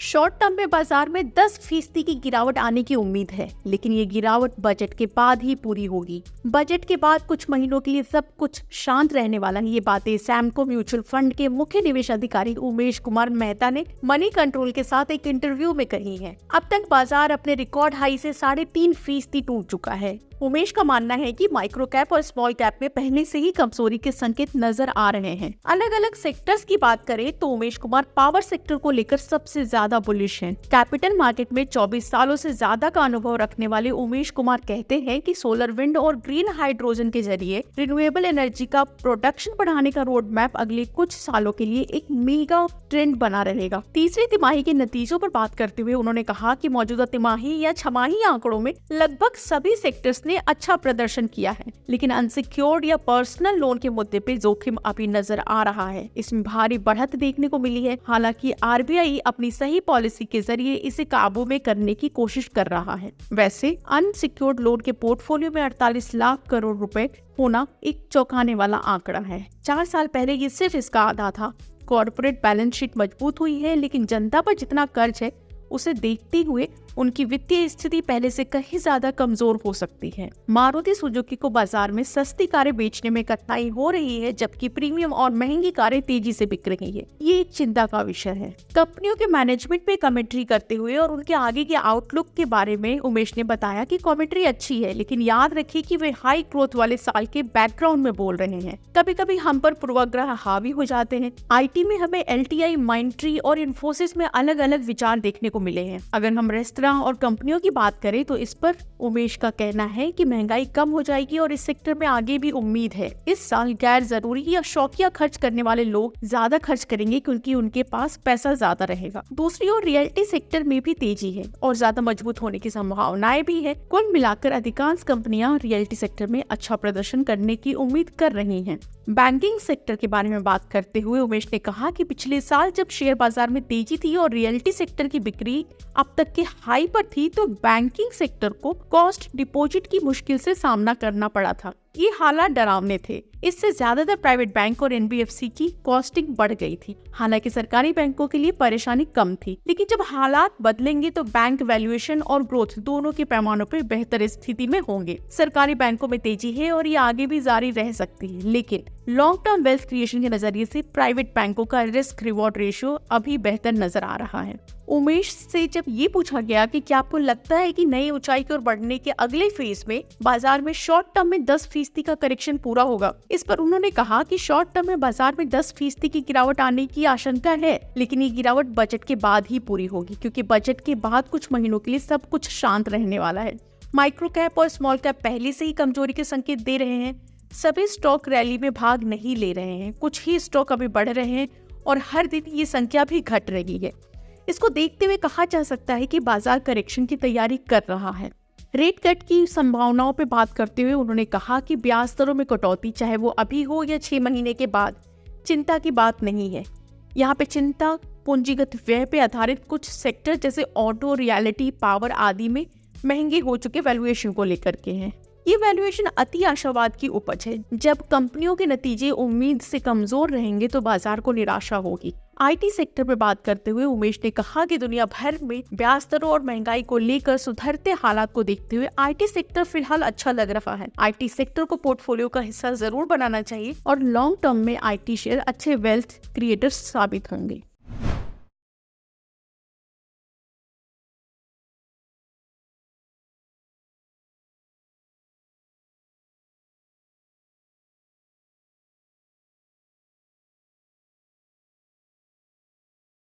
Short term में बाजार में 10% की गिरावट आने की उम्मीद है, लेकिन ये गिरावट बजट के बाद ही पूरी होगी। बजट के बाद कुछ महीनों के लिए सब कुछ शांत रहने वाला है। ये बातें सैमको म्यूचुअल फंड के मुख्य निवेश अधिकारी उमेश कुमार मेहता ने मनी कंट्रोल के साथ एक इंटरव्यू में कही है। अब तक बाजार अपने रिकॉर्ड हाई से 3.5% टूट चुका है। उमेश का मानना है कि माइक्रो कैप और स्मॉल कैप में पहले से ही कमजोरी के संकेत नजर आ रहे हैं। अलग अलग सेक्टर्स की बात करें तो उमेश कुमार पावर सेक्टर को लेकर सबसे ज्यादा बुलिश हैं। कैपिटल मार्केट में 24 सालों से ज्यादा का अनुभव रखने वाले उमेश कुमार कहते हैं कि सोलर विंड और ग्रीन हाइड्रोजन के जरिए रिन्यूएबल एनर्जी का प्रोडक्शन बढ़ाने का रोड मैप अगले कुछ सालों के लिए एक मेगा ट्रेंड बना रहेगा। तीसरी तिमाही के नतीजों पर बात करते हुए उन्होंने कहा कि मौजूदा तिमाही या छमाही आंकड़ों में लगभग सभी सेक्टर्स ने अच्छा प्रदर्शन किया है, लेकिन अनसिक्योर्ड या पर्सनल लोन के मुद्दे पे जोखिम अभी नजर आ रहा है। इसमें भारी बढ़त देखने को मिली है। हालांकि आरबीआई अपनी सही पॉलिसी के जरिए इसे काबू में करने की कोशिश कर रहा है। वैसे अनसिक्योर्ड लोन के पोर्टफोलियो में 48 लाख करोड़ रुपए होना एक चौंकाने वाला आंकड़ा है। 4 साल पहले ये सिर्फ इसका आधा था। कॉर्पोरेट बैलेंस शीट मजबूत हुई है, लेकिन जनता पर जितना कर्ज है उसे देखते हुए उनकी वित्तीय स्थिति पहले से कहीं ज्यादा कमजोर हो सकती है। मारुति सुजुकी को बाजार में सस्ती कारें बेचने में कठिनाई हो रही है, जबकि प्रीमियम और महंगी कारें तेजी से बिक रही है। ये एक चिंता का विषय है। कंपनियों के मैनेजमेंट में कमेंट्री करते हुए और उनके आगे के आउटलुक के बारे में उमेश ने बताया कि कमेंट्री अच्छी है, लेकिन याद रखिए कि वे हाई ग्रोथ वाले साल के बैकग्राउंड में बोल रहे हैं। कभी कभी हम पर पूर्वाग्रह हावी हो जाते हैं। IT में हमें LTI, माइंडट्री और इन्फोसिस में अलग अलग विचार देखने को मिले हैं। अगर हम रेस्तरां और कंपनियों की बात करें तो इस पर उमेश का कहना है कि महंगाई कम हो जाएगी और इस सेक्टर में आगे भी उम्मीद है। इस साल गैर जरूरी या शौकिया खर्च करने वाले लोग ज्यादा खर्च करेंगे क्योंकि उनके पास पैसा ज्यादा रहेगा। दूसरी ओर रियल्टी सेक्टर में भी तेजी है और ज्यादा मजबूत होने की संभावनाएं भी है। कुल मिलाकर अधिकांश कंपनियां रियल्टी सेक्टर में अच्छा प्रदर्शन करने की उम्मीद कर रही हैं। बैंकिंग सेक्टर के बारे में बात करते हुए उमेश ने कहा कि पिछले साल जब शेयर बाजार में तेजी थी और रियल्टी सेक्टर की बिक्री अब तक के हाई पर थी, तो बैंकिंग सेक्टर को कॉस्ट डिपॉजिट की मुश्किल से सामना करना पड़ा था। ये हालात डरावने थे। इससे ज्यादातर प्राइवेट बैंक और NBFC की कॉस्टिंग बढ़ गई थी। हालांकि सरकारी बैंकों के लिए परेशानी कम थी, लेकिन जब हालात बदलेंगे तो बैंक वैल्यूएशन और ग्रोथ दोनों के पैमानों पर बेहतर स्थिति में होंगे। सरकारी बैंकों में तेजी है और ये आगे भी जारी रह सकती है, लेकिन लॉन्ग टर्म वेल्थ क्रिएशन के नजरिए से प्राइवेट बैंकों का रिस्क रिवॉर्ड रेशियो अभी बेहतर नजर आ रहा है। उमेश से जब ये पूछा गया कि क्या आपको लगता है कि नई ऊंचाई की ओर बढ़ने के अगले फेज में बाजार में शॉर्ट टर्म में 10% का करेक्शन पूरा होगा, इस पर उन्होंने कहा कि शॉर्ट टर्म में बाजार में 10% की गिरावट आने की आशंका है, लेकिन ये गिरावट बजट के बाद ही पूरी होगी, क्योंकि बजट के बाद कुछ महीनों के लिए सब कुछ शांत रहने वाला है। माइक्रो कैप और स्मॉल कैप पहले से ही कमजोरी के संकेत दे रहे हैं। सभी स्टॉक रैली में भाग नहीं ले रहे हैं। कुछ ही स्टॉक अभी बढ़ रहे हैं और हर दिन ये संख्या भी घट रही है। इसको देखते हुए कहा जा सकता है कि बाजार करेक्शन की तैयारी कर रहा है। रेट कट की संभावनाओं पर बात करते हुए उन्होंने कहा कि ब्याज दरों में कटौती, चाहे वो अभी हो या 6 महीने के बाद, चिंता की बात नहीं है। यहाँ पे चिंता पूंजीगत व्यय पे आधारित कुछ सेक्टर जैसे ऑटो, रियलिटी, पावर आदि में महंगे हो चुके वैल्यूएशन को लेकर के हैं। ये वैल्यूएशन अति आशावाद की उपज है। जब कंपनियों के नतीजे उम्मीद से कमजोर रहेंगे तो बाजार को निराशा होगी। IT सेक्टर पर बात करते हुए उमेश ने कहा कि दुनिया भर में ब्याज दरों और महंगाई को लेकर सुधरते हालात को देखते हुए IT सेक्टर फिलहाल अच्छा लग रहा है। IT सेक्टर को पोर्टफोलियो का हिस्सा जरूर बनाना चाहिए और लॉन्ग टर्म में IT शेयर अच्छे वेल्थ क्रिएटर्स साबित होंगे।